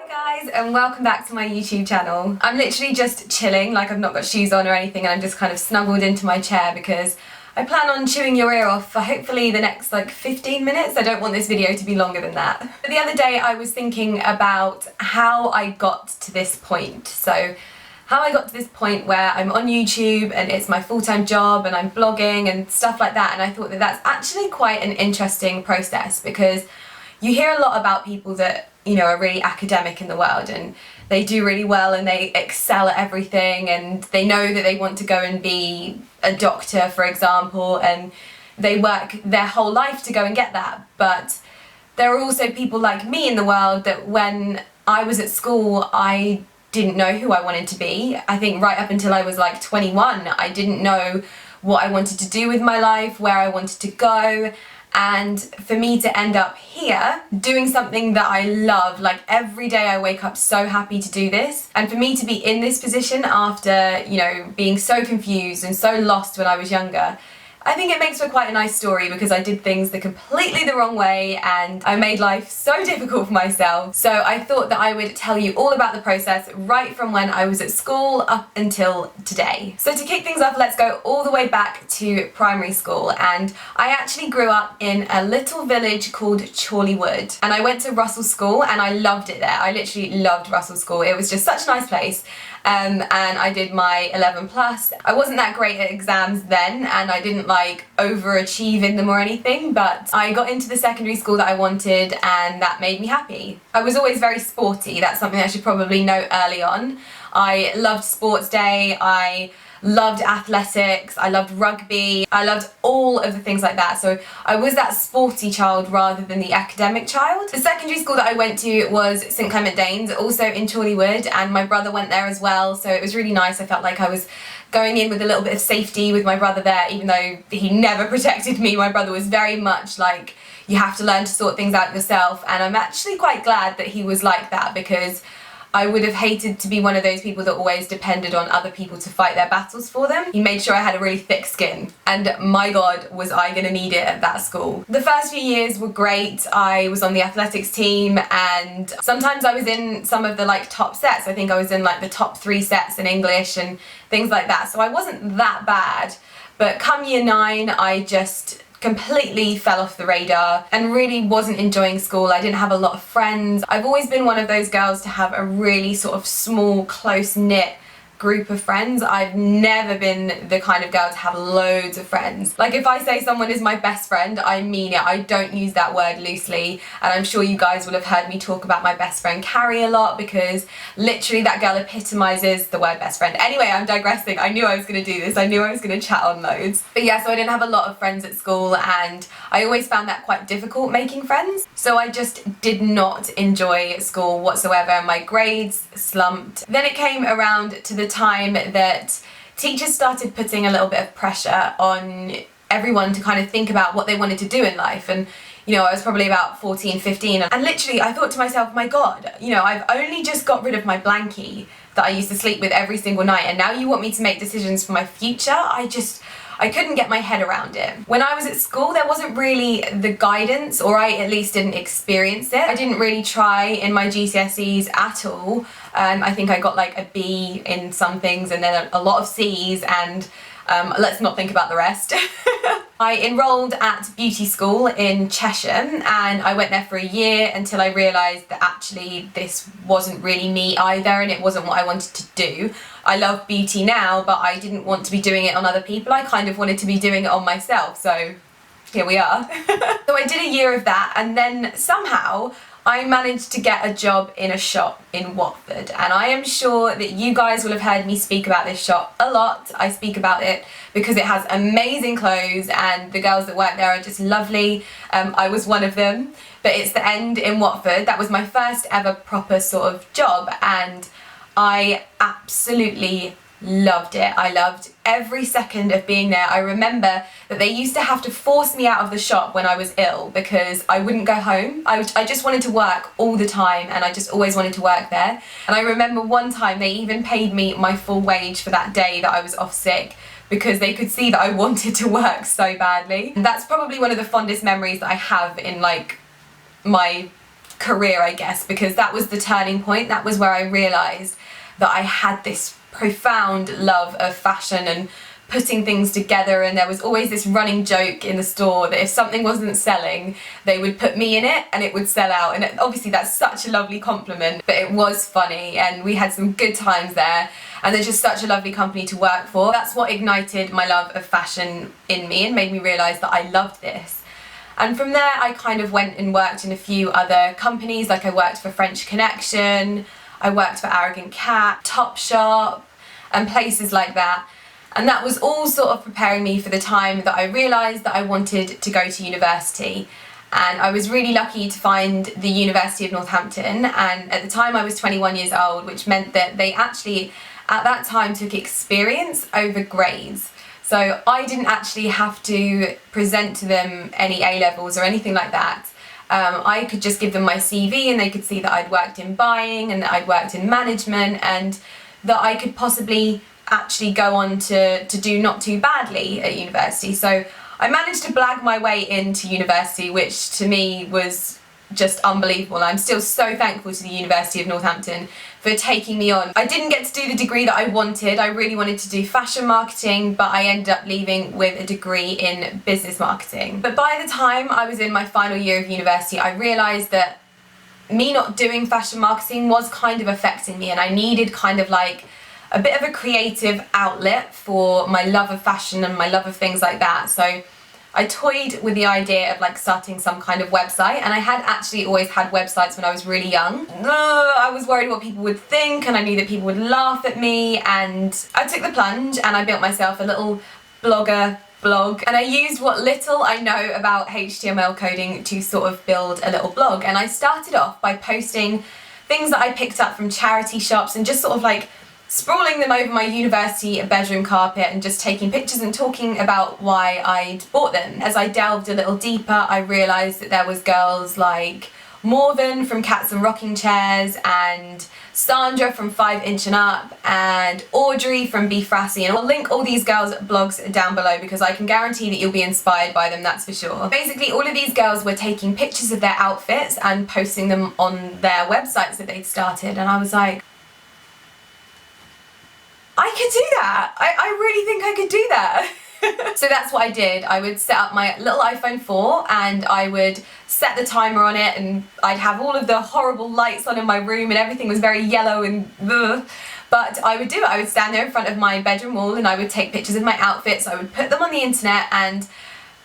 Hi guys, and welcome back to my YouTube channel. I'm literally just chilling, like I've not got shoes on or anything, and I'm just kind of snuggled into my chair because I plan on chewing your ear off for hopefully the next like 15 minutes. I don't want this video to be longer than that. But the other day I was thinking about how I got to this point. So how I got to this point where I'm on YouTube and it's my full-time job and I'm blogging and stuff like that, and I thought that that's actually quite an interesting process because you hear a lot about people that, you know, are really academic in the world and they do really well and they excel at everything and they know that they want to go and be a doctor, for example, and they work their whole life to go and get that. But there are also people like me in the world that when I was at school, I didn't know who I wanted to be. I think right up until I was like 21, I didn't know what I wanted to do with my life, where I wanted to go. And for me to end up here doing something that I love, like every day I wake up so happy to do this, and for me to be in this position after, you know, being so confused and so lost when I was younger, I think it makes for quite a nice story because I did things the completely the wrong way and I made life so difficult for myself. So I thought that I would tell you all about the process right from when I was at school up until today. So to kick things off, let's go all the way back to primary school, and I actually grew up in a little village called Chorleywood, and I went to Russell School and I loved it there. I literally loved Russell School. It was just such a nice place. And I did my 11 plus. I wasn't that great at exams then and I didn't like overachieve in them or anything, but I got into the secondary school that I wanted and that made me happy. I was always very sporty. That's something I should probably note early on. I loved sports day, I loved athletics, I loved rugby, I loved all of the things like that. So I was that sporty child rather than the academic child. The secondary school that I went to was St Clement Danes, also in Chorleywood, and my brother went there as well, so it was really nice. I felt like I was going in with a little bit of safety with my brother there, even though he never protected me. My brother was very much like, you have to learn to sort things out yourself, and I'm actually quite glad that he was like that because I would have hated to be one of those people that always depended on other people to fight their battles for them. He made sure I had a really thick skin, and my God, was I gonna need it at that school. The first few years were great. I was on the athletics team and sometimes I was in some of the like top sets. I think I was in like the top 3 sets in English and things like that, so I wasn't that bad. But come year 9, I just completely fell off the radar and really wasn't enjoying school. I didn't have a lot of friends. I've always been one of those girls to have a really sort of small, close-knit group of friends. I've never been the kind of girl to have loads of friends. Like if I say someone is my best friend, I mean it. I don't use that word loosely, and I'm sure you guys will have heard me talk about my best friend Carrie a lot because literally that girl epitomizes the word best friend. Anyway, I'm digressing. I knew I was going to do this. I knew I was going to chat on loads. But yeah, so I didn't have a lot of friends at school and I always found that quite difficult making friends. So I just did not enjoy school whatsoever. My grades slumped. Then it came around to the time that teachers started putting a little bit of pressure on everyone to kind of think about what they wanted to do in life. And you know, I was probably about 14, 15, and literally I thought to myself, my God, you know, I've only just got rid of my blankie that I used to sleep with every single night, and now you want me to make decisions for my future? I couldn't get my head around it. When I was at school, there wasn't really the guidance, or I at least didn't experience it. I didn't really try in my GCSEs at all. I think I got like a B in some things and then a lot of C's, and let's not think about the rest. I enrolled at beauty school in Cheshire and I went there for a year until I realised that actually this wasn't really me either and it wasn't what I wanted to do. I love beauty now, but I didn't want to be doing it on other people. I kind of wanted to be doing it on myself, so here we are. So I did a year of that, and then somehow I managed to get a job in a shop in Watford, and I am sure that you guys will have heard me speak about this shop a lot. I speak about it because it has amazing clothes and the girls that work there are just lovely. I was one of them, but it's the End in Watford. That was my first ever proper sort of job and I absolutely loved it. I loved every second of being there. I remember that they used to have to force me out of the shop when I was ill because I wouldn't go home. I just wanted to work all the time and I just always wanted to work there. And I remember one time they even paid me my full wage for that day that I was off sick because they could see that I wanted to work so badly. And that's probably one of the fondest memories that I have in like my career, I guess, because that was the turning point. That was where I realised that I had this profound love of fashion and putting things together, and there was always this running joke in the store that if something wasn't selling, they would put me in it and it would sell out. And obviously that's such a lovely compliment, but it was funny and we had some good times there, and they're just such a lovely company to work for. That's what ignited my love of fashion in me and made me realise that I loved this. And from there I kind of went and worked in a few other companies, like I worked for French Connection, I worked for Arrogant Cat, Topshop, and places like that. And that was all sort of preparing me for the time that I realised that I wanted to go to university. And I was really lucky to find the University of Northampton, and at the time I was 21 years old, which meant that they actually at that time took experience over grades. So I didn't actually have to present to them any A-levels or anything like that. I could just give them my CV and they could see that I'd worked in buying and that I'd worked in management, and that I could possibly actually go on to do not too badly at university. So I managed to blag my way into university, which to me was just unbelievable. I'm still so thankful to the University of Northampton for taking me on. I didn't get to do the degree that I wanted. I really wanted to do fashion marketing, but I ended up leaving with a degree in business marketing. But by the time I was in my final year of university, I realised that me not doing fashion marketing was kind of affecting me, and I needed kind of like a bit of a creative outlet for my love of fashion and my love of things like that. So I toyed with the idea of like starting some kind of website, and I had actually always had websites when I was really young. I was worried what people would think, and I knew that people would laugh at me, and I took the plunge and I built myself a little blogger blog, and I used what little I know about HTML coding to sort of build a little blog. And I started off by posting things that I picked up from charity shops and just sort of like sprawling them over my university bedroom carpet and just taking pictures and talking about why I'd bought them. As I delved a little deeper, I realised that there was girls like Morven from Cats and Rocking Chairs, and Sandra from 5 Inch and Up, and Audrey from Be Frassy, and I'll link all these girls' blogs down below because I can guarantee that you'll be inspired by them, that's for sure. Basically all of these girls were taking pictures of their outfits and posting them on their websites that they'd started, and I was like, I could do that. I really think I could do that. So that's what I did. I would set up my little iPhone 4 and I would set the timer on it, and I'd have all of the horrible lights on in my room and everything was very yellow and ugh. But I would do it. I would stand there in front of my bedroom wall and I would take pictures of my outfits. I would put them on the internet, and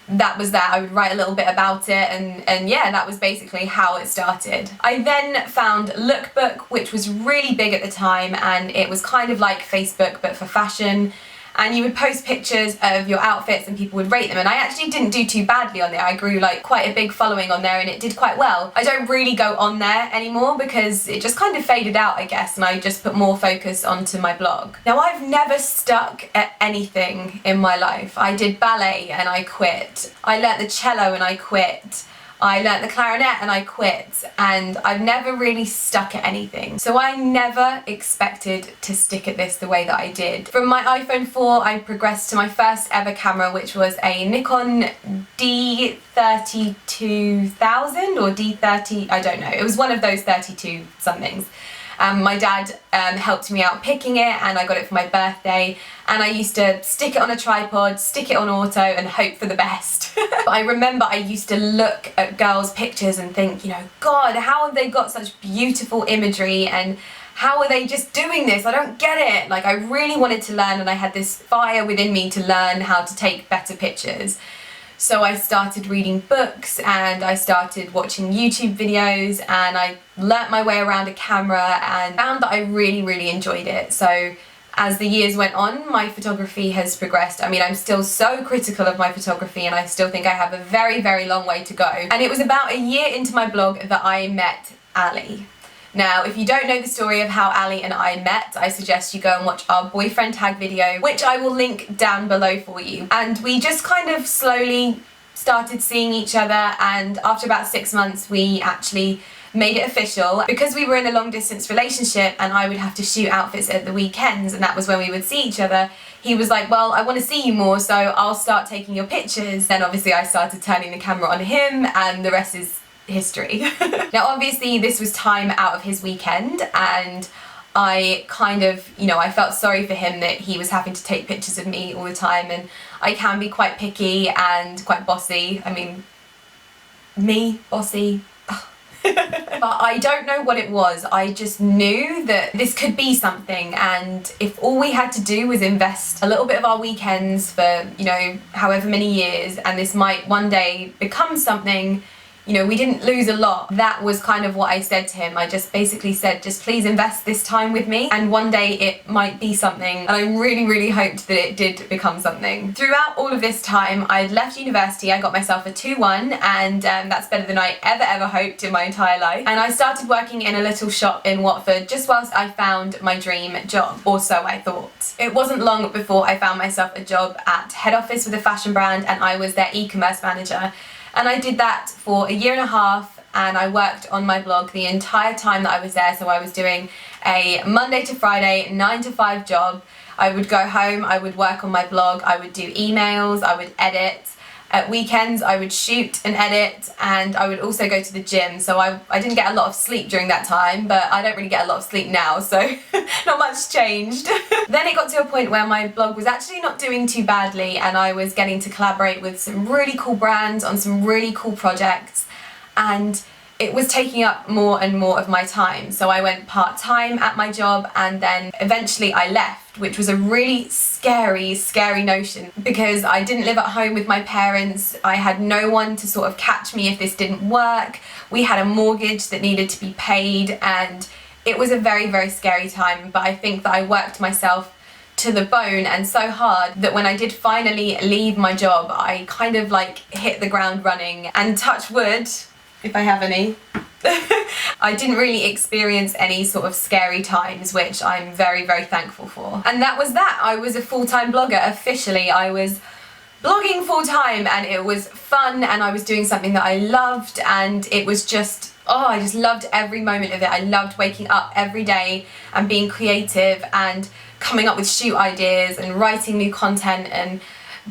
that was that. I would write a little bit about it, and yeah, that was basically how it started. I then found Lookbook, which was really big at the time, and it was kind of like Facebook but for fashion, and you would post pictures of your outfits and people would rate them, and I actually didn't do too badly on there. I grew like quite a big following on there and it did quite well. I don't really go on there anymore because it just kind of faded out, I guess, and I just put more focus onto my blog. Now, I've never stuck at anything in my life. I did ballet and I quit. I learnt the cello and I quit. I learnt the clarinet and I quit, and I've never really stuck at anything. So I never expected to stick at this the way that I did. From my iPhone 4, I progressed to my first ever camera, which was a Nikon D32,000 or D30, I don't know. It was one of those 32 somethings. My dad helped me out picking it, and I got it for my birthday, and I used to stick it on a tripod, stick it on auto and hope for the best. But I remember I used to look at girls' pictures and think, you know, God, how have they got such beautiful imagery, and how are they just doing this? I don't get it. Like, I really wanted to learn, and I had this fire within me to learn how to take better pictures. So I started reading books and I started watching YouTube videos, and I learnt my way around a camera and found that I really, really enjoyed it. So as the years went on, my photography has progressed. I mean, I'm still so critical of my photography and I still think I have a very, very long way to go. And it was about a year into my blog that I met Ali. Now, if you don't know the story of how Ali and I met, I suggest you go and watch our boyfriend tag video, which I will link down below for you. And we just kind of slowly started seeing each other, and after about 6 months we actually made it official. Because we were in a long distance relationship and I would have to shoot outfits at the weekends, and that was when we would see each other, he was like, well, I want to see you more, so I'll start taking your pictures. Then obviously I started turning the camera on him, and the rest is history. Now obviously this was time out of his weekend, and I kind of, you know, I felt sorry for him that he was having to take pictures of me all the time, and I can be quite picky and quite bossy. I mean, me, bossy. But I don't know what it was. I just knew that this could be something, and if all we had to do was invest a little bit of our weekends for, you know, however many years, and this might one day become something, you know, we didn't lose a lot. That was kind of what I said to him. I just basically said, just please invest this time with me, and one day it might be something. And I really, really hoped that it did become something. Throughout all of this time, I'd left university, I got myself a 2-1, and that's better than I ever hoped in my entire life. And I started working in a little shop in Watford just whilst I found my dream job, or so I thought. It wasn't long before I found myself a job at head office with a fashion brand, and I was their e-commerce manager. And I did that for 1.5 years, and I worked on my blog the entire time that I was there. So I was doing a Monday to Friday 9 to 5 job. I would go home, I would work on my blog, I would do emails, I would edit. At weekends I would shoot and edit, and I would also go to the gym. So I didn't get a lot of sleep during that time, but I don't really get a lot of sleep now, so not much changed. Then it got to a point where my blog was actually not doing too badly, and I was getting to collaborate with some really cool brands on some really cool projects, and it was taking up more and more of my time. So I went part-time at my job, and then eventually I left, which was a really scary notion, because I didn't live at home with my parents. I had no one to sort of catch me if this didn't work. We had a mortgage that needed to be paid, and it was a very scary time. But I think that I worked myself to the bone and so hard that when I did finally leave my job, I kind of like hit the ground running, and touch wood, if I have any, I didn't really experience any sort of scary times, which I'm very thankful for. And that was that. I was a full-time blogger officially. I was blogging full-time, and it was fun, and I was doing something that I loved, and it was just, oh, I just loved every moment of it. I loved waking up every day and being creative and coming up with shoot ideas and writing new content and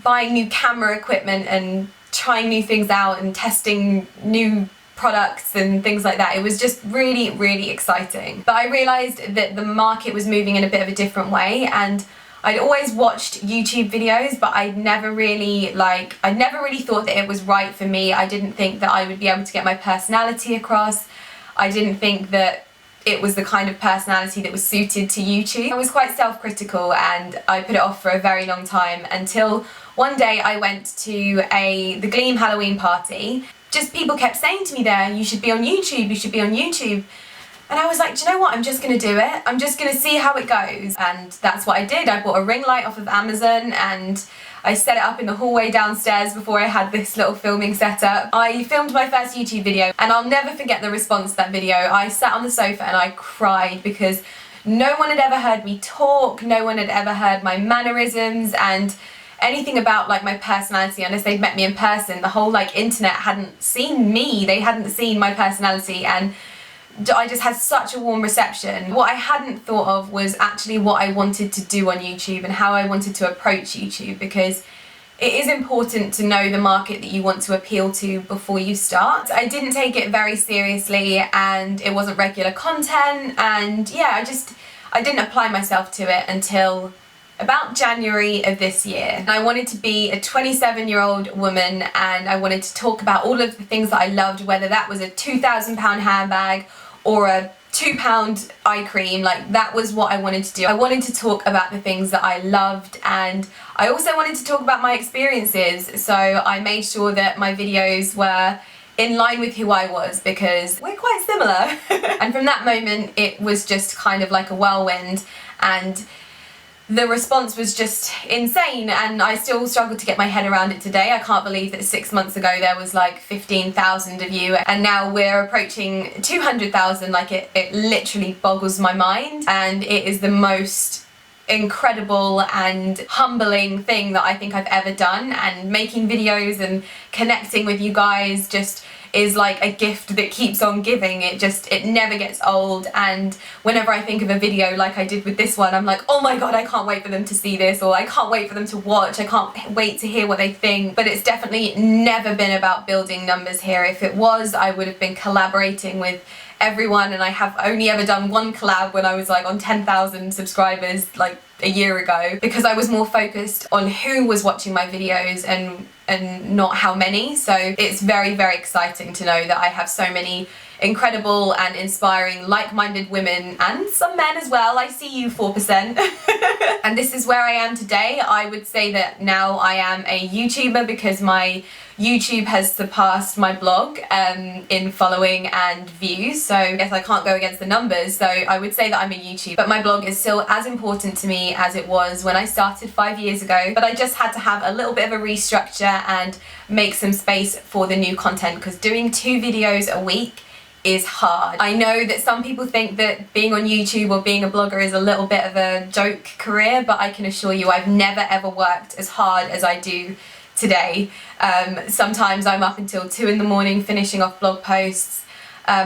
buying new camera equipment and trying new things out and testing new products and things like that. It was just really exciting. But I realised that the market was moving in a bit of a different way, and I'd always watched YouTube videos, but I'd never really thought that it was right for me. I didn't think that I would be able to get my personality across. I didn't think that it was the kind of personality that was suited to YouTube. I was quite self-critical, and I put it off for a very long time, until one day I went to the Gleam Halloween party. Just people kept saying to me there, you should be on YouTube, you should be on YouTube. And I was like, do you know what, I'm just gonna do it. I'm just gonna see how it goes. And that's what I did. I bought a ring light off of Amazon, and I set it up in the hallway downstairs before I had this little filming setup. I filmed my first YouTube video, and I'll never forget the response to that video. I sat on the sofa and I cried, because no one had ever heard me talk, no one had ever heard my mannerisms and anything about like my personality unless they'd met me in person. The whole like internet hadn't seen me, they hadn't seen my personality, and I just had such a warm reception. What I hadn't thought of was actually what I wanted to do on YouTube and how I wanted to approach YouTube, because it is important to know the market that you want to appeal to before you start. I didn't take it very seriously, and it wasn't regular content, and yeah, I didn't apply myself to it until about January of this year. And I wanted to be a 27-year-old woman, and I wanted to talk about all of the things that I loved, whether that was a £2,000 handbag or a £2 eye cream. Like, that was what I wanted to do. I wanted to talk about the things that I loved, and I also wanted to talk about my experiences. So I made sure that my videos were in line with who I was, because we're quite similar. And from that moment, it was just kind of like a whirlwind, and the response was just insane, and I still struggle to get my head around it today. I can't believe that 6 months ago there was like 15,000 of you, and now we're approaching 200,000. Like, it literally boggles my mind, and it is the most incredible and humbling thing that I think I've ever done. And making videos and connecting with you guys, just, is like a gift that keeps on giving. It never gets old, and whenever I think of a video like I did with this one, I'm like, oh my god, I can't wait for them to see this, or I can't wait for them to watch, I can't wait to hear what they think. But it's definitely never been about building numbers here. If it was, I would have been collaborating with everyone, and I have only ever done one collab when I was like on 10,000 subscribers like a year ago, because I was more focused on who was watching my videos and not how many. So it's very, very exciting to know that I have so many incredible and inspiring like-minded women, and some men as well. I see you 4%. And this is where I am today. I would say that now I am a YouTuber because my YouTube has surpassed my blog in following and views, so I guess I can't go against the numbers, so I would say that I'm a YouTuber. But my blog is still as important to me as it was when I started 5 years ago, but I just had to have a little bit of a restructure and make some space for the new content, because doing 2 videos a week is hard. I know that some people think that being on YouTube or being a blogger is a little bit of a joke career, but I can assure you I've never ever worked as hard as I do today. Sometimes I'm up until 2 in the morning finishing off blog posts.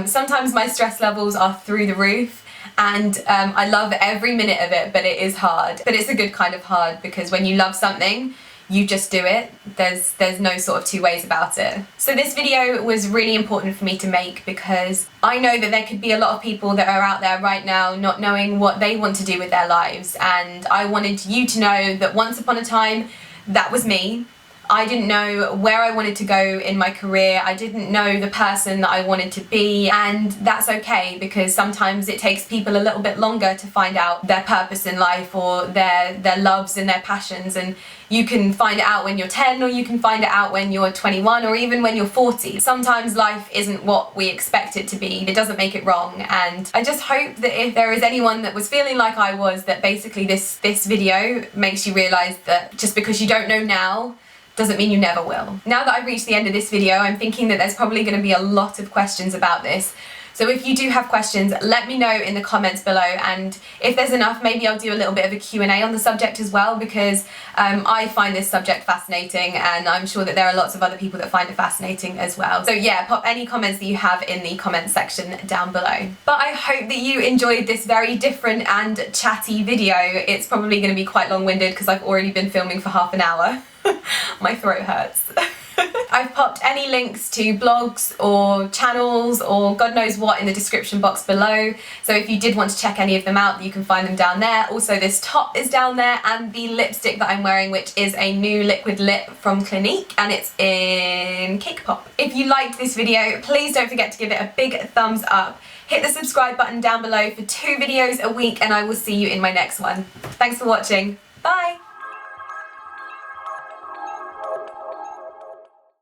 Sometimes my stress levels are through the roof, and I love every minute of it, but it is hard. But it's a good kind of hard, because when you love something, you just do it. There's no sort of two ways about it. So this video was really important for me to make, because I know that there could be a lot of people that are out there right now not knowing what they want to do with their lives, and I wanted you to know that once upon a time, that was me. I didn't know where I wanted to go in my career. I didn't know the person that I wanted to be, and that's okay, because sometimes it takes people a little bit longer to find out their purpose in life, or their loves and their passions, and you can find it out when you're 10, or you can find it out when you're 21, or even when you're 40. Sometimes life isn't what we expect it to be. It doesn't make it wrong, and I just hope that if there is anyone that was feeling like I was, that basically this video makes you realise that just because you don't know now doesn't mean you never will. Now that I've reached the end of this video, I'm thinking that there's probably going to be a lot of questions about this. So if you do have questions, let me know in the comments below, and if there's enough, maybe I'll do a little bit of a Q&A on the subject as well, because I find this subject fascinating, and I'm sure that there are lots of other people that find it fascinating as well. So yeah, pop any comments that you have in the comments section down below. But I hope that you enjoyed this very different and chatty video. It's probably going to be quite long-winded because I've already been filming for half an hour. My throat hurts. I've popped any links to blogs or channels or God knows what in the description box below, so if you did want to check any of them out, you can find them down there. Also, this top is down there, and the lipstick that I'm wearing, which is a new liquid lip from Clinique, and it's in Cake Pop. If you liked this video, please don't forget to give it a big thumbs up. Hit the subscribe button down below for 2 videos a week, and I will see you in my next one. Thanks for watching. Bye!